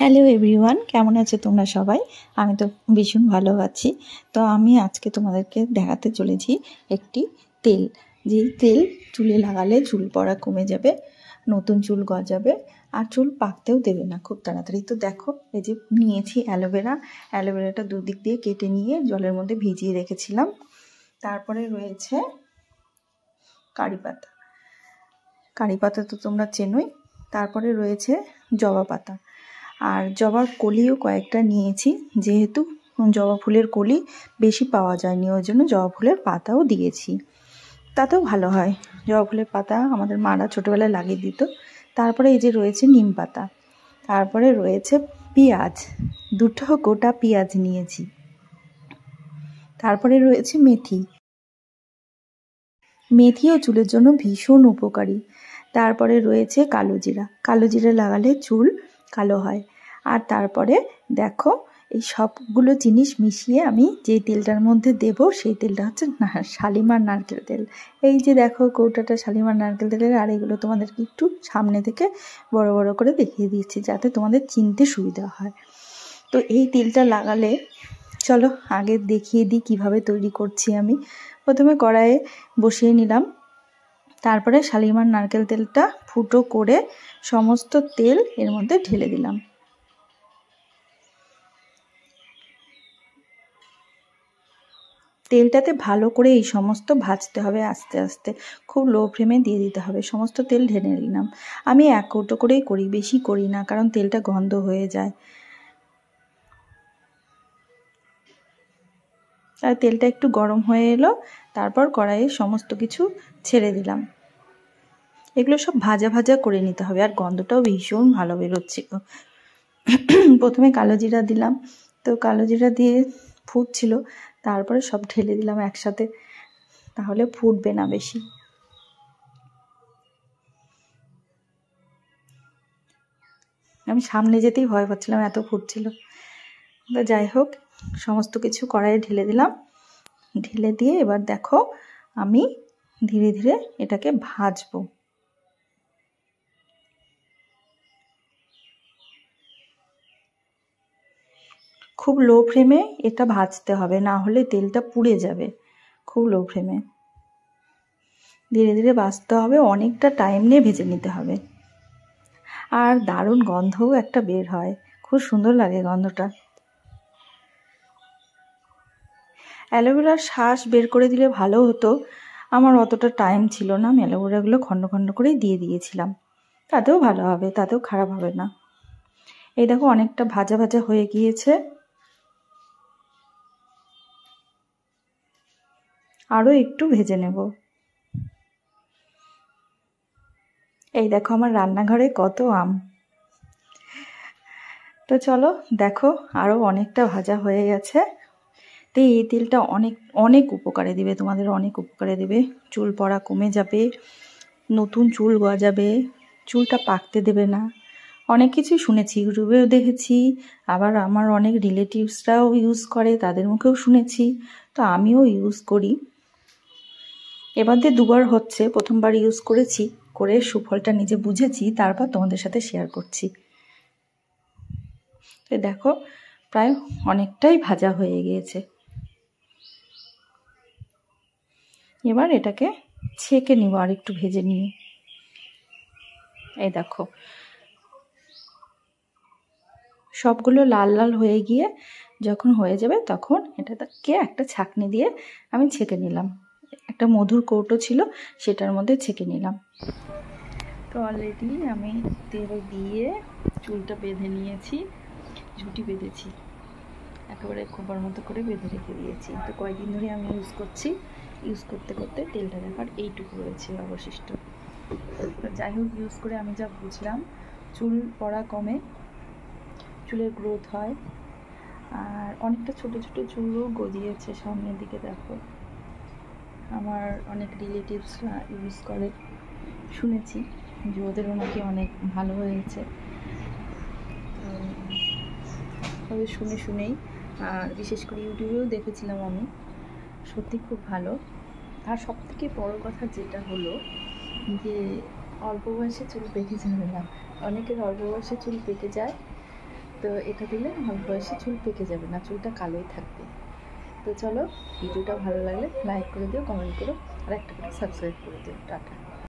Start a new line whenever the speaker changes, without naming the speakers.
Hello everyone, কেমন আছো তোমরা সবাই? আমি তো ভীষণ ভালো আছি। তো আমি আজকে তোমাদেরকে দেখাতে চলেছি একটি তেল, যেই তেল চুলে লাগালে চুল পড়া কমে যাবে, নতুন চুল গজাবে আর চুল পাকতেও দেবে না খুব তাড়াতাড়ি। তো দেখো, এই যে নিয়েছি অ্যালোভেরাটা দুদিক দিয়ে কেটে নিয়ে জলের মধ্যে ভিজিয়ে রেখেছিলাম। তারপরে রয়েছে কারি পাতা তো তোমরা চেনোই। তারপরে রয়েছে জবা পাতা, আর জবার কলিও কয়েকটা নিয়েছি, যেহেতু জবা ফুলের কলি বেশি পাওয়া যায়নি ওই জন্য জবা ফুলের পাতাও দিয়েছি, তাতেও ভালো হয়। জবা ফুলের পাতা আমাদের মারা ছোটোবেলায় লাগিয়ে দিত। তারপরে এই যে রয়েছে নিম পাতা, তারপরে রয়েছে পেঁয়াজ, 2টো গোটা পেঁয়াজ নিয়েছি। তারপরে রয়েছে মেথিও চুলের জন্য ভীষণ উপকারী। তারপরে রয়েছে কালো জিরা লাগালে চুল কালো হয়। আর তারপরে দেখো, এই সবগুলো জিনিস মিশিয়ে আমি যে তেলটার মধ্যে দেব সেই তেলটা হচ্ছে শালিমার নারকেল তেল। এই যে দেখো কৌটাটা শালিমার নারকেল তেলের, আর এগুলো তোমাদেরকে একটু সামনে থেকে বড় বড় করে দেখিয়ে দিচ্ছি যাতে তোমাদের চিনতে সুবিধা হয়। তো এই তেলটা লাগালে, চলো আগে দেখিয়ে দিই কিভাবে তৈরি করছি আমি। প্রথমে কড়াইয়ে বসিয়ে নিলাম, তারপরে শালিমার নারকেল তেলটা ফুটো করে সমস্ত তেল এর মধ্যে ঢেলে দিলাম। তেলটাতে ভালো করে এই সমস্ত ভাজতে হবে আস্তে আস্তে, খুব লো ফ্লেমে দিয়ে দিতে হবে। সমস্ত তেল ঢেলে নিলাম। আমি 1 কৌটো করেই করি, বেশি করি না, কারণ তেলটা গন্ধ হয়ে যায়। আর তেলটা একটু গরম হয়ে এলো, তারপর কড়াইয়ে সমস্ত কিছু ছেড়ে দিলাম। এগুলো সব ভাজা ভাজা করে নিতে হবে, আর গন্ধটাও ভীষণ ভালো বেরোচ্ছিল। প্রথমে কালো জিরা দিলাম, তো কালো জিরা দিয়ে ফুটছিল, তারপরে সব ঢেলে দিলাম একসাথে, তাহলে ফুটবে না বেশি। আমি সামনে যেতেই ভয় পাচ্ছিলাম, এত ফুটছিল। তো যাই হোক, সমস্ত কিছু কড়াইয়ে ঢেলে দিলাম। ঢেলে দিয়ে এবার দেখো, আমি ধীরে ধীরে এটাকে ভাজবো। খুব লো ফ্লেমে এটা ভাজতে হবে, না হলে তেলটা পুড়ে যাবে। খুব লো ফ্লেমে ধীরে ধীরে ভাজতে হবে, অনেকটা টাইম নিয়ে ভেজে নিতে হবে। আর দারুণ গন্ধও একটা বের হয়, খুব সুন্দর লাগে গন্ধটা। অ্যালোভেরার শাঁস বের করে দিলে ভালো হতো, আমার অতটা টাইম ছিল না। আমি অ্যালোভেরাগুলো খণ্ড খণ্ড করেই দিয়ে দিয়েছিলাম, তাতেও ভালো হবে, তাতেও খারাপ হবে না। এই দেখো, অনেকটা ভাজা ভাজা হয়ে গিয়েছে, আরও একটু ভেজে নেব। এই দেখো আমার রান্নাঘরে কত আম। তো চলো দেখো, আরও অনেকটা ভাজা হয়ে গেছে। তো এই তেলটা অনেক অনেক উপকারে দিবে, তোমাদের অনেক উপকারে দিবে। চুল পড়া কমে যাবে, নতুন চুল গজাবে, চুলটা পাকতে দেবে না। অনেক কিছুই শুনেছি, ইউটিউবেও দেখেছি, আবার আমার অনেক রিলেটিভসরাও ইউজ করে, তাদের মুখেও শুনেছি, তো আমিও ইউজ করি। এবার দিয়ে 2বার হচ্ছে, প্রথমবার ইউজ করেছি, করে সুফলটা নিজে বুঝেছি, তারপর তোমাদের সাথে শেয়ার করছি। তো দেখো, প্রায় অনেকটাই ভাজা হয়ে গিয়েছে। এবার এটাকে ছেঁকে নিব আর একটু ভেজে নিয়ে। এই দেখো, সবগুলো লাল লাল হয়ে গিয়ে যখন হয়ে যাবে, তখন এটাকে একটা ছাঁকনি দিয়ে আমি ছেঁকে নিলাম। একটা মধুর কৌটো ছিল, সেটার মধ্যে ছেঁকে নিলাম। তো অলরেডি আমি তেল দিয়ে চুলটা বেঁধে নিয়েছি, ঝুঁটি বেঁধেছি, একেবারে খোপার মতো করে বেঁধে রেখে দিয়েছি। তো কয়েকদিন ধরে আমি ইউজ করতে করতে তেলটা দেখার এইটুকু রয়েছে অবশিষ্ট। তো যাই হোক, ইউজ করে আমি যা বুঝলাম, চুল পড়া কমে, চুলের গ্রোথ হয়, আর অনেকটা ছোট ছোট চুলও গজিয়েছে সামনের দিকে। দেখো, আমার অনেক রিলেটিভসরা ইউজ করে, শুনেছি যে ওদেরও নাকি অনেক ভালো হয়েছে। তবে শুনেই, আর বিশেষ করে ইউটিউবেও দেখেছিলাম আমি, সত্যি খুব ভালো। আর সবথেকে বড় কথা যেটা হলো যে অল্প বয়সে চুল পেকে যাবে না। অনেকের অল্প বয়সে চুল পেকে যায়, তো এটা দিলে অল্প বয়সে চুল পেকে যাবে না, চুলটা কালোই থাকবে। তো চলো, ভিডিওটা ভালো লাগলে লাইক করে দিও, কমেন্ট করো, আর একটা করে সাবস্ক্রাইব করে দিও। টাটা।